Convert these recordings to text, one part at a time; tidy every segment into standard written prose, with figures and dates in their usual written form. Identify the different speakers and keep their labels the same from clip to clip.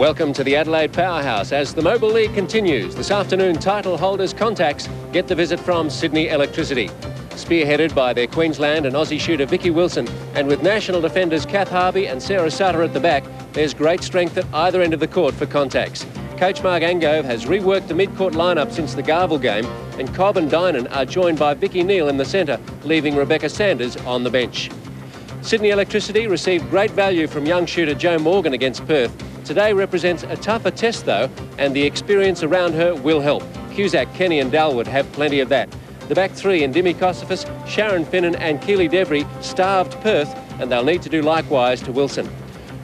Speaker 1: Welcome to the Adelaide Powerhouse as the MOBIL League continues. This afternoon, title holders Contax get the visit from Sydney Electricity. Spearheaded by their Queensland and Aussie shooter Vicky Wilson, and with national defenders Kath Harvey and Sarah Sutter at the back, there's great strength at either end of the court for Contax. Coach Mark Angove has reworked the mid-court lineup since the Garville game, and Cobb and Dynan are joined by Vicky Neal in the centre, leaving Rebecca Sanders on the bench. Sydney Electricity received great value from young shooter Jo Morgan against Perth. Today represents a tougher test though, and the experience around her will help. Cusack, Kenny and Dalwood have plenty of that. The back three in Dimi Kosofis, Sharon Finnan and Keely Devry starved Perth, and they'll need to do likewise to Wilson.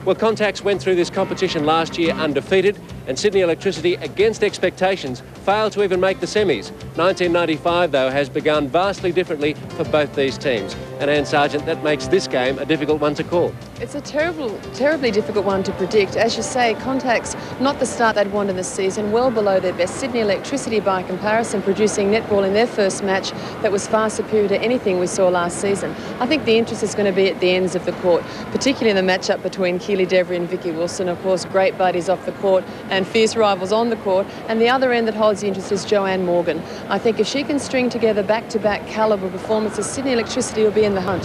Speaker 1: Well, Contax went through this competition last year undefeated, and Sydney Electricity, against expectations, failed to even make the semis. 1995, though, has begun vastly differently for both these teams. And Anne Sargent, that makes this game a difficult one to call.
Speaker 2: It's a terribly difficult one to predict. As you say, Contax, not the start they'd wanted this season, well below their best. Sydney Electricity, by comparison, producing netball in their first match that was far superior to anything we saw last season. I think the interest is going to be at the ends of the court, particularly in the matchup between Keely Devry and Vicky Wilson. Of course, great buddies off the court and fierce rivals on the court. And the other end that holds the interest is Joanne Morgan. I think if she can string together back-to-back calibre performances, Sydney Electricity will be in the hunt.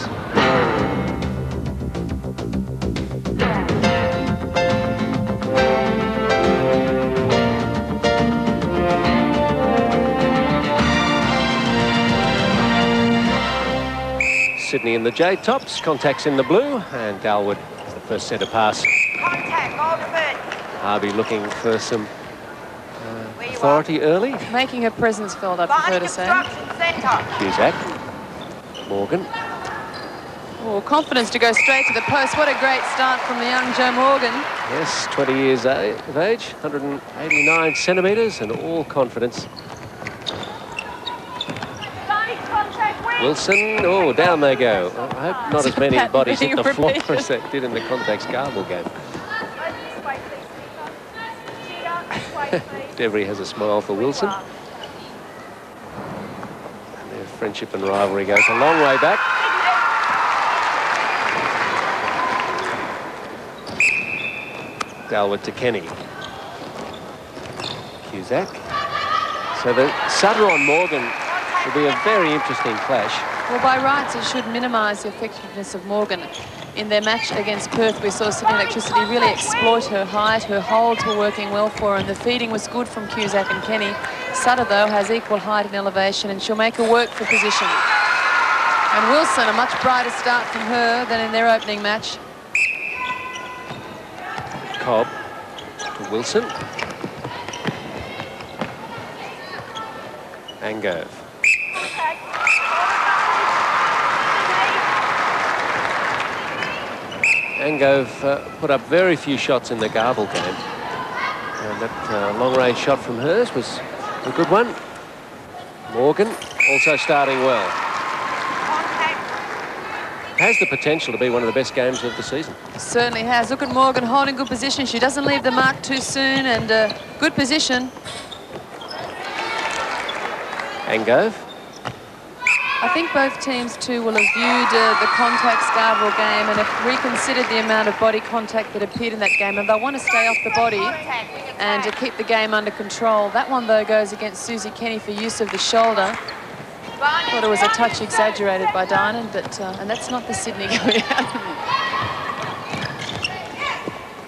Speaker 1: Sydney in the J tops, Contax in the blue, and Dalwood is the first centre pass.
Speaker 3: Contact, hold a bit.
Speaker 1: Harvey looking for some authority early.
Speaker 2: Making her presence felt, I prefer to say.
Speaker 1: Cusack, Morgan.
Speaker 2: Oh, confidence to go straight to the post. What a great start from the young Jo Morgan.
Speaker 1: Yes, 20 years of age, 189 centimetres, and all confidence. Wilson, oh, down they go. I hope not as many bodies hit the floor as they did in the Contax Garville game. Devry has a smile for Wilson. And their friendship and rivalry goes a long way back. Dalwood to Kenny. Cusack. So the Sutter on Morgan will be a very interesting clash.
Speaker 2: Well, by rights, it should minimise the effectiveness of Morgan. In their match against Perth, we saw Sydney Electricity really exploit her height. Her holds were working well for her, and the feeding was good from Cusack and Kenny. Sutter, though, has equal height and elevation, and she'll make her work for position. And Wilson, a much brighter start from her than in their opening match.
Speaker 1: Cobb to Wilson. Angove. Angove put up very few shots in the Garville game. And that long-range shot from hers was a good one. Morgan also starting well. Has the potential to be one of the best games of the season.
Speaker 2: Certainly has. Look at Morgan holding good position. She doesn't leave the mark too soon, and good position.
Speaker 1: Angove.
Speaker 2: I think both teams too will have viewed the Contax Garville game and have reconsidered the amount of body contact that appeared in that game, and they'll want to stay off the body and to keep the game under control. That one though goes against Susie Kenny for use of the shoulder. Thought it was a touch exaggerated by Dynan, but and that's not the Sydney going out.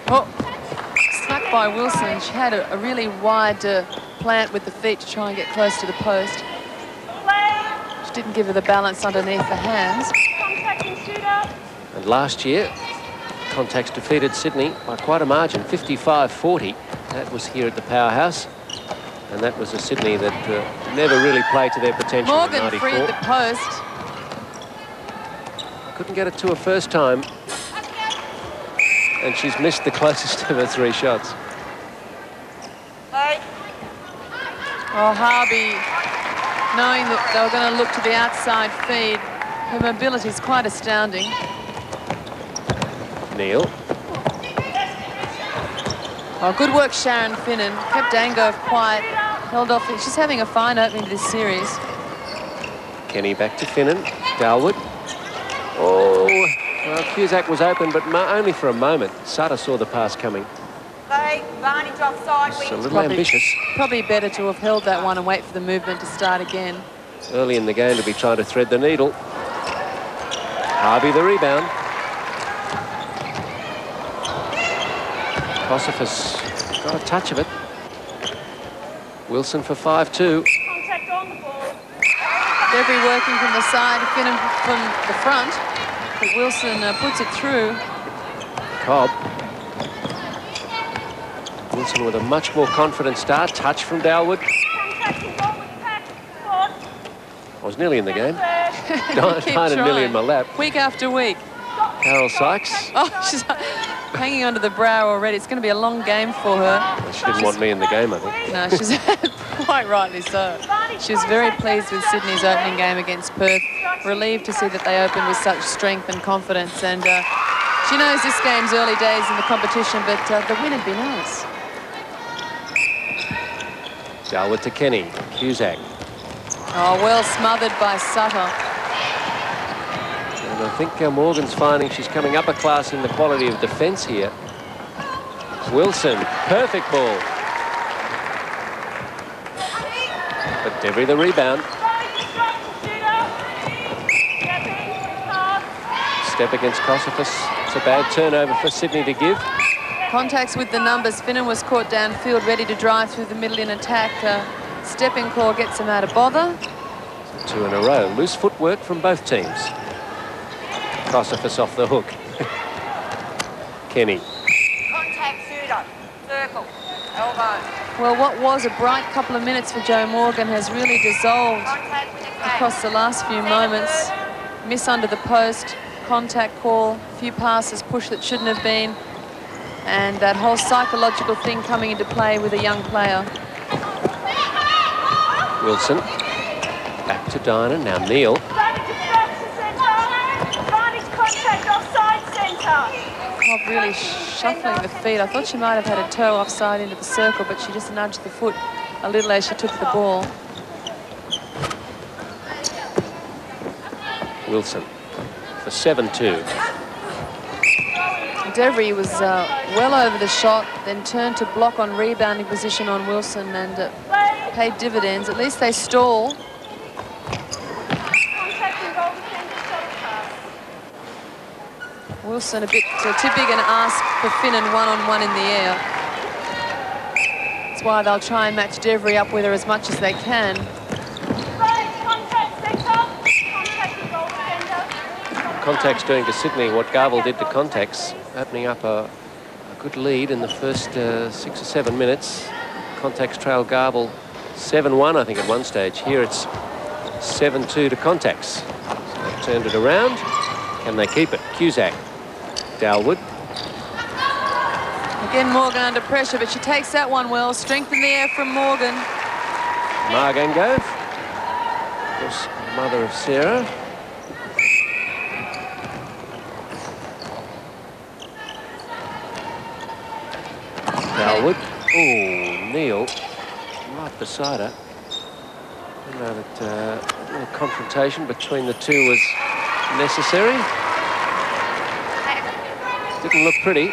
Speaker 2: Oh, struck by Wilson. She had a really wide plant with the feet to try and get close to the post. Didn't give her the balance underneath the hands.
Speaker 1: And last year, Contax defeated Sydney by quite a margin, 55-40. That was here at the Powerhouse. And that was a Sydney that never really played to their potential.
Speaker 2: Morgan
Speaker 1: in 94.
Speaker 2: freed the post.
Speaker 1: Couldn't get it to her first time. And she's missed the closest of her three shots.
Speaker 2: Oh, Harvey, knowing that they were going to look to the outside feed, her mobility is quite astounding.
Speaker 1: Neal.
Speaker 2: Oh, good work, Sharon Finnan. Kept Angove quiet, held off. She's having a fine opening to this series.
Speaker 1: Kenny back to Finnan. Dalwood. Oh, well, Cusack was open, but only for a moment. Sutter saw the pass coming.
Speaker 3: Garville. Advantage offside.
Speaker 1: It's a little ambitious.
Speaker 2: Probably better to have held that one and wait for the movement to start again.
Speaker 1: Early in the game to be trying to thread the needle. Harvey the rebound. Cenovis got a touch of it. Wilson for 5-2.
Speaker 3: Contact on the ball.
Speaker 2: Devry working from the side, Finnan from the front. But Wilson puts it through.
Speaker 1: Cobb. Wilson with a much more confident start. Touch from Dalwood. I was nearly in the game. Diana nearly in my lap.
Speaker 2: Week after week.
Speaker 1: Carol Sykes.
Speaker 2: Oh, she's hanging onto the brow already. It's going to be a long game for her.
Speaker 1: Well, she didn't want me in the game, I think.
Speaker 2: No, she's quite rightly so. She was very pleased with Sydney's opening game against Perth. Relieved to see that they opened with such strength and confidence. And she knows this game's early days in the competition, but the win would be nice.
Speaker 1: Dalwood to Kenny. Cusack.
Speaker 2: Oh, well smothered by Sutter.
Speaker 1: And I think Morgan's finding she's coming up a class in the quality of defence here. Wilson, perfect ball. But Devry the rebound. Step against Cenovis. It's a bad turnover for Sydney to give.
Speaker 2: Contacts with the numbers. Finnan was caught downfield, ready to drive through the middle in attack. Stepping call gets him out of bother.
Speaker 1: 2 in a row. Loose footwork from both teams. Cenovis off the hook. Kenny.
Speaker 3: Contact pseudo. Circle. Elbow.
Speaker 2: Well, what was a bright couple of minutes for Joe Morgan has really dissolved
Speaker 3: Contact with the K.
Speaker 2: across the last few moments. Miss under the post, contact call, a few passes pushed that shouldn't have been, and that whole psychological thing coming into play with a young player.
Speaker 1: Wilson. Back to Dinah. Now Neil.
Speaker 2: Cobb really shuffling the feet. I thought she might have had a toe offside into the circle, but she just nudged the foot a little as she took the ball.
Speaker 1: Wilson for 7-2.
Speaker 2: Devry was well over the shot, then turned to block on rebounding position on Wilson and paid dividends. At least they stall. Wilson a bit too big an ask for Finnan one-on-one in the air. That's why they'll try and match Devry up with her as much as they can.
Speaker 1: Contax doing to Sydney what Garville did to Contax, opening up a good lead in the first 6 or 7 minutes. Contax trailed Garville 7-1, I think, at one stage. Here it's 7-2 to Contax. So they've turned it around. Can they keep it? Cusack. Dalwood.
Speaker 2: Again, Morgan under pressure, but she takes that one well. Strength in the air from Morgan.
Speaker 1: Margangove. Of course, mother of Sarah. Dalwood. Oh, Neil. Right beside her. I know that a little confrontation between the two was necessary. Didn't look pretty.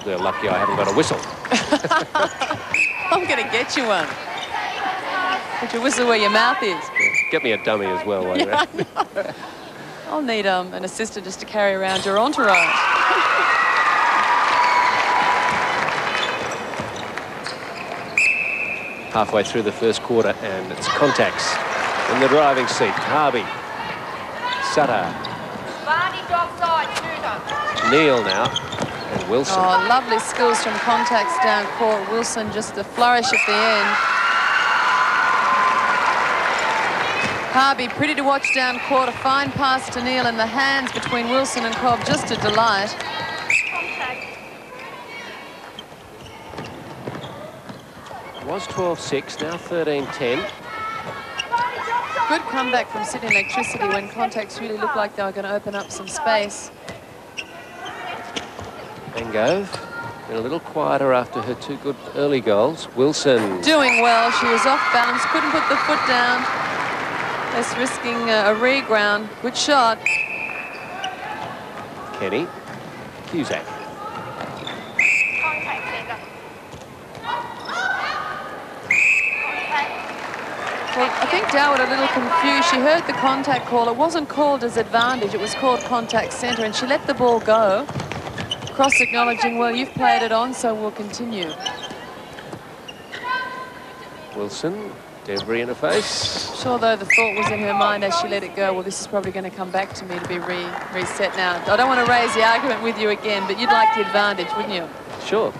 Speaker 1: They're lucky I haven't got a whistle.
Speaker 2: I'm going to get you one. Put your whistle where your mouth is.
Speaker 1: Yeah, get me a dummy as well. While you're at it.
Speaker 2: I'll need an assistant just to carry around your entourage.
Speaker 1: Halfway through the first quarter, and it's Contax in the driving seat. Harvey. Sutter. Neil now. And Wilson.
Speaker 2: Oh, lovely skills from Contax down court. Wilson just a flourish at the end. Harvey pretty to watch down court. A fine pass to Neil in the hands between Wilson and Cobb. Just a delight.
Speaker 1: It was 12-6, now 13-10.
Speaker 2: Good comeback from Sydney Electricity when Contax really looked like they were going to open up some space.
Speaker 1: Engove, been a little quieter after her 2 good early goals. Wilson.
Speaker 2: Doing well. She was off balance, couldn't put the foot down. Just risking a reground. Good shot.
Speaker 1: Kenny. Cusack.
Speaker 2: Well, I think Dowd a little confused. She heard the contact call. It wasn't called as advantage. It was called contact centre, and she let the ball go. Cross acknowledging, well, you've played it on, so we'll continue.
Speaker 1: Wilson, debris in her face.
Speaker 2: Sure, though, the thought was in her mind as she let it go, well, this is probably going to come back to me to be reset now. I don't want to raise the argument with you again, but you'd like the advantage, wouldn't you?
Speaker 1: Sure.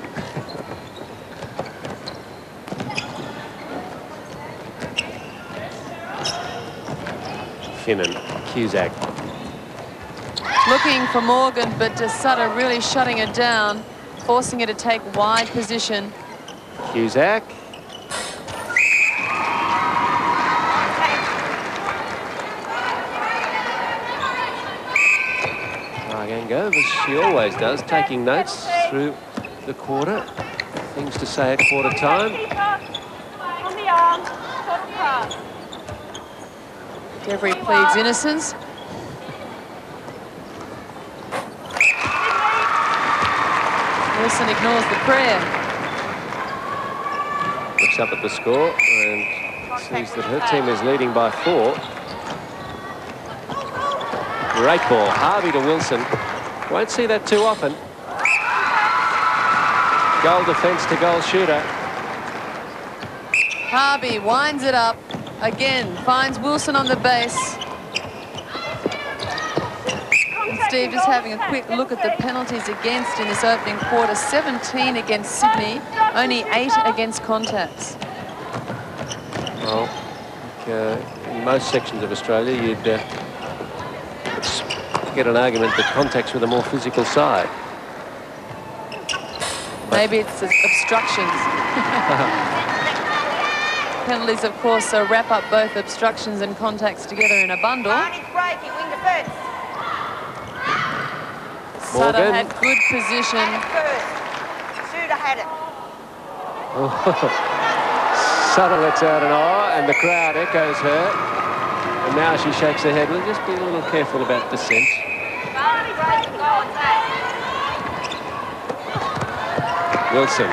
Speaker 1: Finnan, Cusack.
Speaker 2: Looking for Morgan, but Sutter really shutting her down, forcing her to take wide position.
Speaker 1: Cusack. Go, as she always does, taking notes through the quarter. Things to say at quarter time.
Speaker 3: On the arm, total pass.
Speaker 2: Devery pleads innocence. Wilson ignores the prayer.
Speaker 1: Looks up at the score and sees that her team is leading by 4. Great ball, Harvey to Wilson. Won't see that too often. Goal defence to goal shooter.
Speaker 2: Harvey winds it up. Again, finds Wilson on the base. And Steve, just having a quick look at the penalties against in this opening quarter. 17 against Sydney, only 8 against Contax.
Speaker 1: Well, in most sections of Australia, you'd get an argument that Contax with a more physical side.
Speaker 2: Maybe it's obstructions. Penalties, of course, wrap up both obstructions and contacts together in a bundle.
Speaker 3: Breaking, wing defence.
Speaker 2: Sutter had good position.
Speaker 3: Shooter had it.
Speaker 1: Sutter lets out an "oh," and the crowd echoes her. And now she shakes her head. We'll just be a little careful about dissent. Wilson.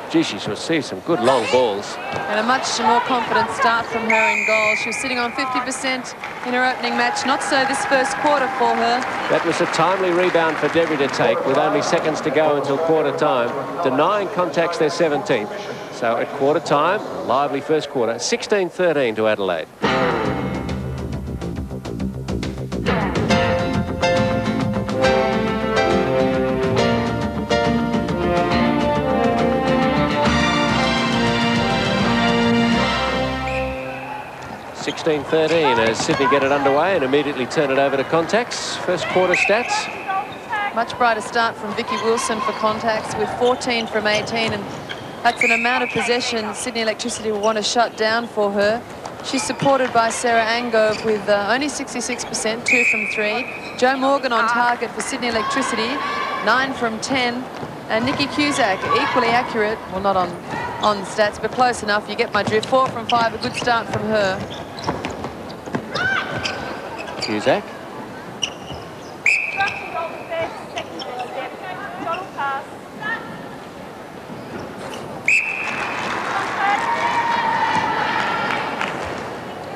Speaker 1: Gee, she's received some good long balls.
Speaker 2: And a much more confident start from her in goal. She was sitting on 50% in her opening match. Not so this first quarter for her.
Speaker 1: That was a timely rebound for Debbie to take with only seconds to go until quarter time, denying Contax their 17th. So at quarter time, a lively first quarter, 16-13 to Adelaide. As Sydney get it underway and immediately turn it over to Contax. First quarter stats.
Speaker 2: Much brighter start from Vicky Wilson for Contax with 14 from 18, and that's an amount of possession Sydney Electricity will want to shut down for her. She's supported by Sarah Angove with only 66%, 2 from 3. Jo Morgan on target for Sydney Electricity, 9 from 10. And Nikki Cusack, equally accurate, well, not on stats, but close enough. You get my drift. 4 from 5, a good start from her.
Speaker 1: Cusack.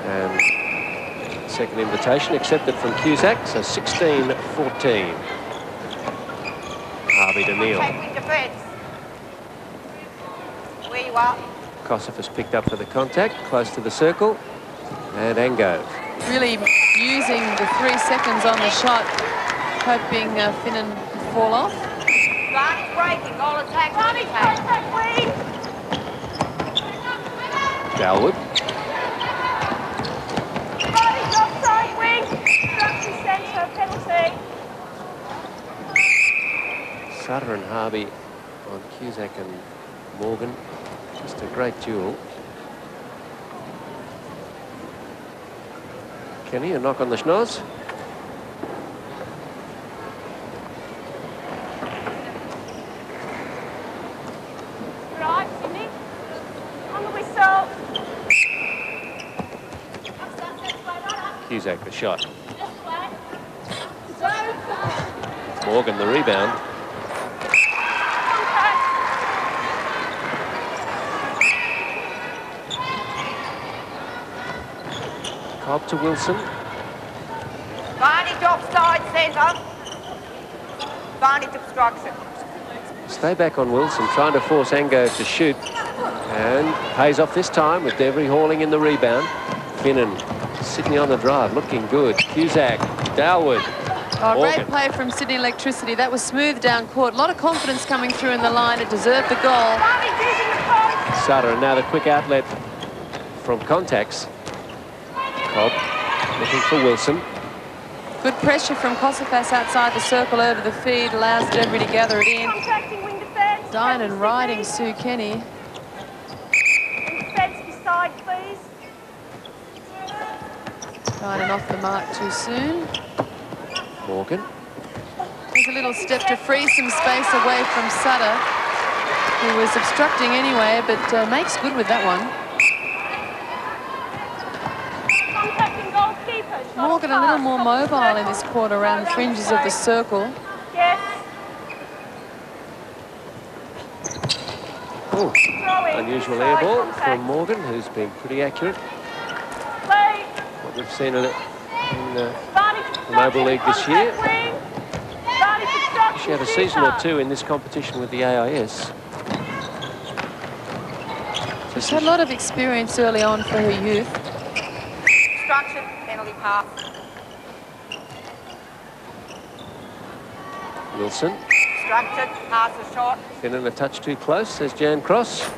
Speaker 1: And second invitation accepted from Cusack, so 16-14. Harvey to Neil.
Speaker 3: Where you are.
Speaker 1: Kossoff has picked up for the contact, close to the circle. And Angove.
Speaker 2: Really using the 3 seconds on the shot, hoping Finnan would fall off.
Speaker 3: Barney's breaking, goal attack, Barney's contact, please.
Speaker 1: Dalwood.
Speaker 3: Barney's offside, wing. Structure centre, penalty.
Speaker 1: Sutter and Harvey on Cusack and Morgan. Just a great duel. Kenny, a knock on the schnoz.
Speaker 3: Right, Sydney. On the whistle.
Speaker 1: Cusack the shot. Morgan the rebound. Cobb to Wilson.
Speaker 4: Advantage offside centre. Advantage obstruction.
Speaker 1: Stay back on Wilson, trying to force Ango to shoot. And pays off this time with Devry hauling in the rebound. Finnan, Sydney on the drive, looking good. Cusack, Dalwood.
Speaker 2: Oh, great play from Sydney Electricity. That was smooth down court. A lot of confidence coming through in the line. It deserved the goal.
Speaker 1: Sutter, and now the quick outlet from Contax. Cobb looking for Wilson.
Speaker 2: Good pressure from Kosofas outside the circle over the feed. Allows Devry to gather it in. Dynan riding Sue Kenny.
Speaker 3: Beside, please.
Speaker 2: Dynan off the mark too soon.
Speaker 1: Morgan.
Speaker 2: There's a little step to free some space away from Sutter, who was obstructing anyway, but makes good with that one. Morgan a little more mobile in this quarter around the fringes of the circle.
Speaker 3: Yes.
Speaker 1: Oh, unusual air ball from Morgan, who's been pretty accurate. What we've seen in the MOBIL League this year. She had a season or two in this competition with the A.I.S.
Speaker 2: She's had a lot of experience early on for her youth.
Speaker 4: Obstruction, penalty pass.
Speaker 1: Wilson.
Speaker 4: Obstructed, pass a shot.
Speaker 1: Finnan a touch too close, says Jan Cross.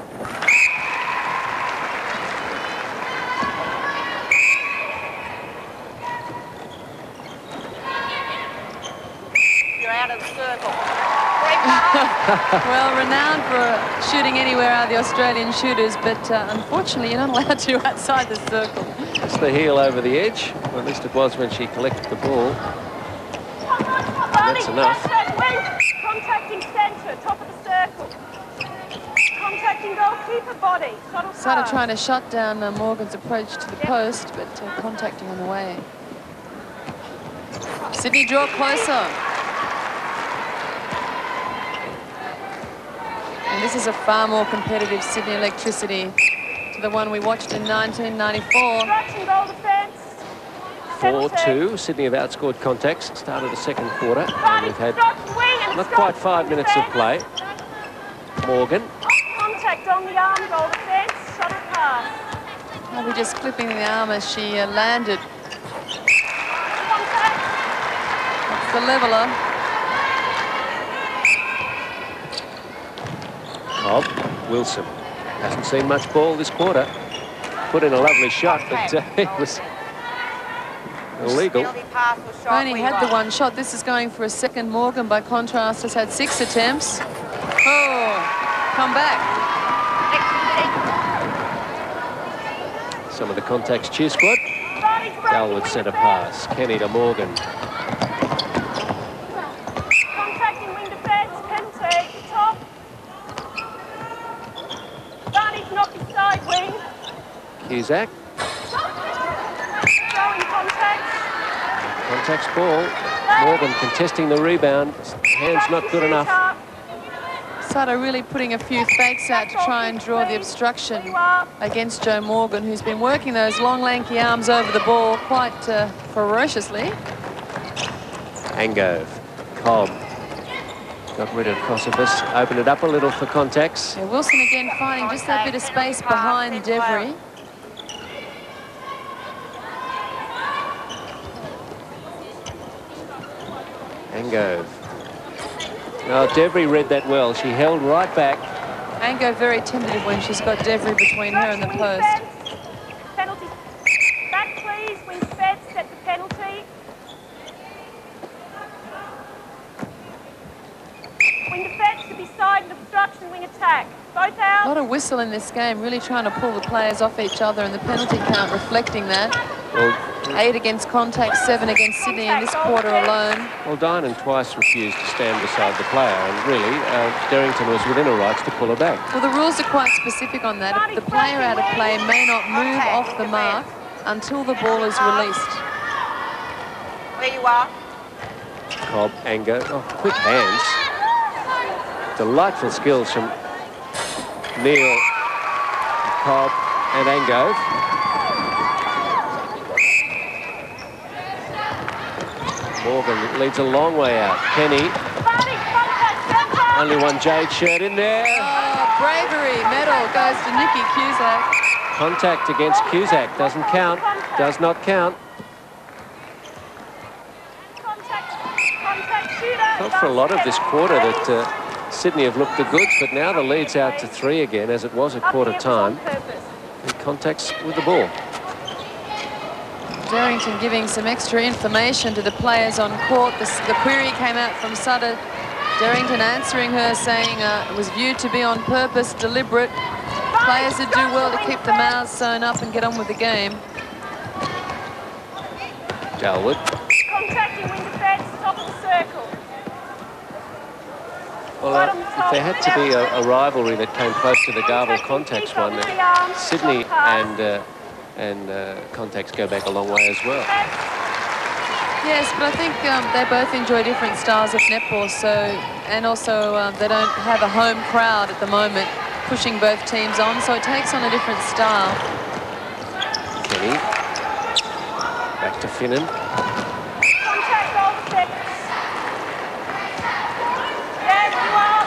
Speaker 4: You're out of the circle.
Speaker 2: Well, renowned for shooting anywhere out of the Australian shooters, but unfortunately you're not allowed to outside the circle.
Speaker 1: That's the heel over the edge, or at least it was when she collected the ball. And that's enough.
Speaker 3: Contacting centre, top of the circle. Contacting goalkeeper body.
Speaker 2: Sutter trying to shut down Morgan's approach to the post, but contacting on the way. Sydney draw closer. And this is a far more competitive Sydney Electricity to the one we watched in 1994.
Speaker 1: 4-2. Sydney have outscored Contax. Started the second quarter, and we've had not quite 5 minutes of play. Morgan.
Speaker 3: Contact on the arm, goal defence, shot or pass.
Speaker 2: Maybe just clipping the arm as she landed. That's the leveller.
Speaker 1: Cobb. Wilson. Hasn't seen much ball this quarter. Put in a lovely shot, but it was illegal.
Speaker 2: Only had the one shot. This is going for a second. Morgan, by contrast, has had 6 attempts. Oh, come back.
Speaker 1: Some of the Contax cheer squad. Dalwood centre pass. Kenny to Morgan.
Speaker 3: Contacting wing defence, penalty, top. Barney's not beside wing.
Speaker 1: Cusack.
Speaker 3: Throwing Contax.
Speaker 1: Contax ball. Morgan contesting the rebound. Hands not good enough.
Speaker 2: Sutter really putting a few fakes out to try and draw the obstruction against Joe Morgan, who's been working those long, lanky arms over the ball quite ferociously.
Speaker 1: Angove. Cobb. Got rid of Kosofas. Opened it up a little for Contax.
Speaker 2: Yeah, Wilson again finding just that bit of space behind Devry.
Speaker 1: Angove. Oh, Devry read that well. She held right back.
Speaker 2: Ango very tentative when she's got Devry between her and the post.
Speaker 3: Penalty. Back, please. Wing defence, set the penalty. Wing defence to be side and obstruction, wing attack. Both out.
Speaker 2: A lot of whistle in this game, really trying to pull the players off each other, and the penalty count reflecting that.
Speaker 1: Well,
Speaker 2: 8 against Contax, 7 against Sydney in this quarter alone.
Speaker 1: Well, Dynan twice refused to stand beside the player, and really, Derrington was within her rights to pull her back.
Speaker 2: Well, the rules are quite specific on that. If the player out of play may not move off the mark until the ball is released.
Speaker 4: Where you are.
Speaker 1: Cobb, Ango, oh, quick hands. Delightful skills from Neil, Cobb and Angove. Morgan leads a long way out. Kenny. Only one Jade shirt in there.
Speaker 2: Oh, bravery medal goes to Nikki Cusack.
Speaker 1: Contact against Cusack. Doesn't count. Does not count. Felt for a lot of this quarter that Sydney have looked the goods, but now the lead's out to 3 again, as it was at quarter time. And Contacts with the ball.
Speaker 2: Darrington giving some extra information to the players on court. The query came out from Sutter. Darrington answering her, saying it was viewed to be on purpose, deliberate. Players would do well to keep the mouths sewn up and get on with the game.
Speaker 1: Dalwood.
Speaker 3: Contacting wing defence, top of the circle.
Speaker 1: Well, if there had to be a rivalry that came close to the Garville Contacts one, Sydney and Contacts go back a long way as well.
Speaker 2: Yes, but I think they both enjoy different styles of netball, and also they don't have a home crowd at the moment pushing both teams on, so it takes on a different style.
Speaker 1: Kenny. Back to Finnan.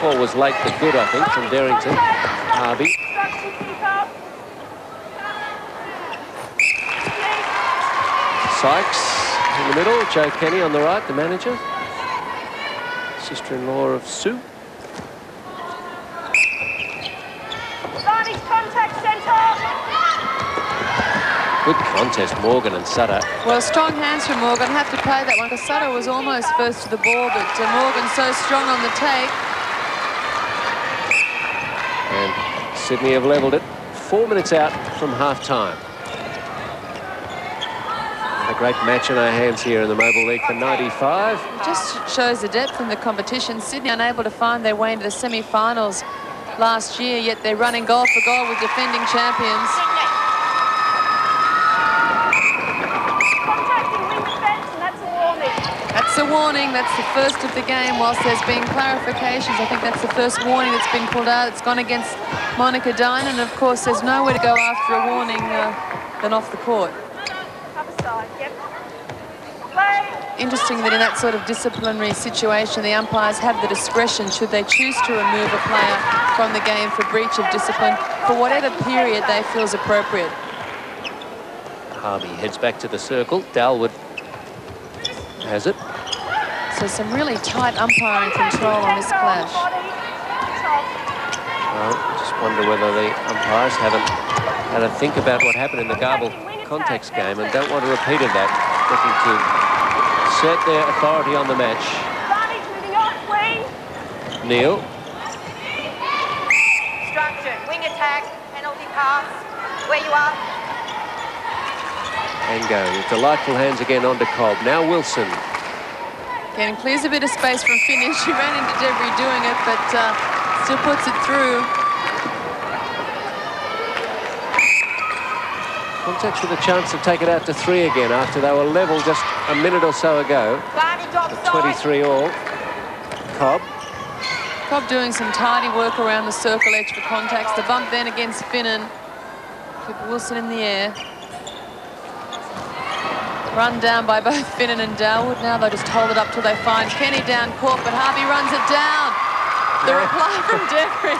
Speaker 1: Ball was late but good, I think, from Darrington. Harvey. Sykes in the middle. Joe Kenny on the right, the manager. Sister-in-law of Sue. Good contest, Morgan and Sutter.
Speaker 2: Well, strong hands from Morgan. Have to play that one because Sutter was almost first to the ball, but Morgan so strong on the take.
Speaker 1: And Sydney have levelled it 4 minutes out from half-time. A great match in our hands here in the Mobile League for 95.
Speaker 2: It just shows the depth in the competition. Sydney unable to find their way into the semi-finals last year, yet they're running goal for goal with defending champions. That's a warning. That's the first of the game. Whilst there's been clarifications, I think that's the first warning that's been pulled out. It's gone against Monica Dine, and of course there's nowhere to go after a warning than off the court. Interesting that in that sort of disciplinary situation, the umpires have the discretion, should they choose to remove a player from the game for breach of discipline, for whatever period they feel is appropriate.
Speaker 1: Harvey heads back to the circle. Dalwood has it.
Speaker 2: So some really tight umpiring control on this clash.
Speaker 1: Well, I just wonder whether the umpires haven't had a think about what happened in the Garville Contacts game and don't want a repeat of that, looking to assert their authority on the match. Neil.
Speaker 4: Structured, wing attack, penalty pass, where you are.
Speaker 1: And go with delightful hands again onto Cobb. Now Wilson.
Speaker 2: Again, clears a bit of space from Finnan. She ran into Debris doing it, but still puts it through.
Speaker 1: Contacts with a chance to take it out to 3 again after they were level just a minute or so ago. 23 all. Cobb.
Speaker 2: Cobb doing some tidy work around the circle edge for Contacts. The bump then against Finnan. Keep Wilson in the air. Run down by both Finnan and Dalwood. Now they'll just hold it up till they find Kenny down court, but Harvey runs it down. The reply from Debris.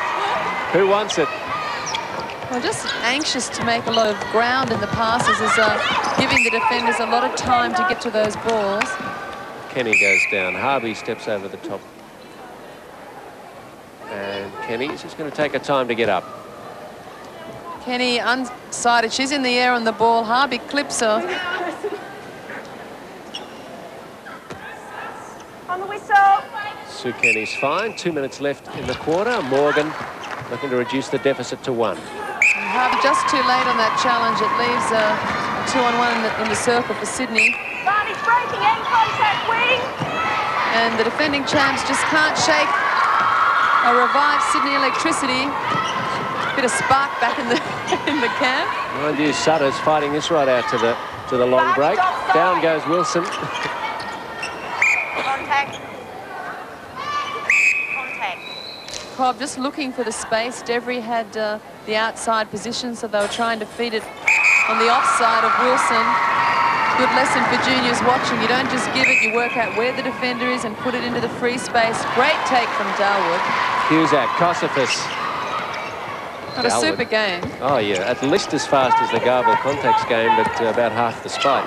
Speaker 1: Who wants it?
Speaker 2: Well, just anxious to make a lot of ground in the passes, is giving the defenders a lot of time to get to those balls.
Speaker 1: Kenny goes down. Harvey steps over the top. And Kenny's just going to take her time to get up.
Speaker 2: Kenny unsighted. She's in the air on the ball. Harvey clips her.
Speaker 3: On the whistle.
Speaker 1: Sue Kenny's fine. 2 minutes left in the quarter. Morgan looking to reduce the deficit to 1.
Speaker 2: Harvey just too late on that challenge. It leaves a 2-on-1 in the circle for Sydney.
Speaker 3: Barney's breaking in, contact wing.
Speaker 2: And the defending champs just can't shake a revived Sydney electricity. Bit of spark back in the camp.
Speaker 1: Mind you, Sutter's fighting this right out to the long break. Down goes Wilson.
Speaker 4: Contact.
Speaker 2: Cobb just looking for the space. Debris had the outside position, so they were trying to feed it on the offside of Wilson. good lesson for juniors watching. You don't just give it, you work out where the defender is and put it into the free space. Great take from Darwood.
Speaker 1: Cusack, Cenovis.
Speaker 2: What a super game.
Speaker 1: Oh, yeah, at least as fast as the Garville Contax game, but about half the spike.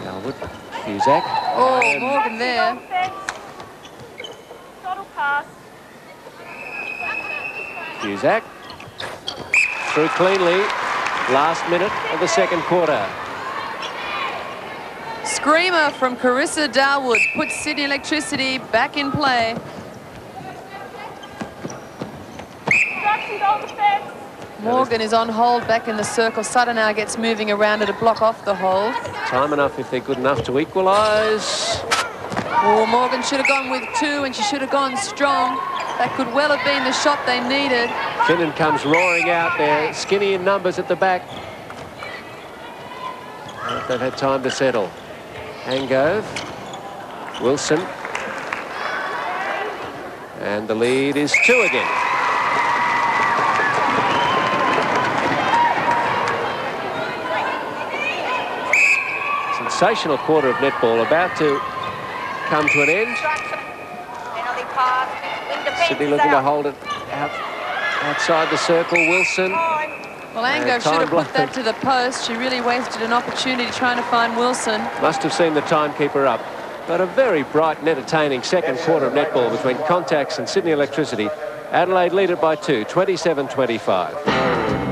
Speaker 1: Darwood, Cusack.
Speaker 2: Oh, Morgan there.
Speaker 1: Cusack. Through cleanly. Last minute of the second quarter.
Speaker 2: Screamer from Carissa Darwood puts Sydney Electricity back in play. Morgan is on hold back in the circle. Sutter now gets moving around to block off the hold.
Speaker 1: Time enough if they're good enough to equalise.
Speaker 2: Oh, Morgan should have gone with 2 and she should have gone strong. That could well have been the shot they needed.
Speaker 1: Finnan comes roaring out there, skinny in numbers at the back. They've had time to settle. Angove, Wilson. And the lead is 2 again. Sensational quarter of netball about to come to an end. Sydney looking to hold it outside the circle. Wilson.
Speaker 2: Well, Angove should have put that to the post. She really wasted an opportunity trying to find Wilson.
Speaker 1: Must have seen the timekeeper up. But a very bright and entertaining second quarter of netball between Contax and Sydney Electricity. Adelaide lead it by 2, 27-25.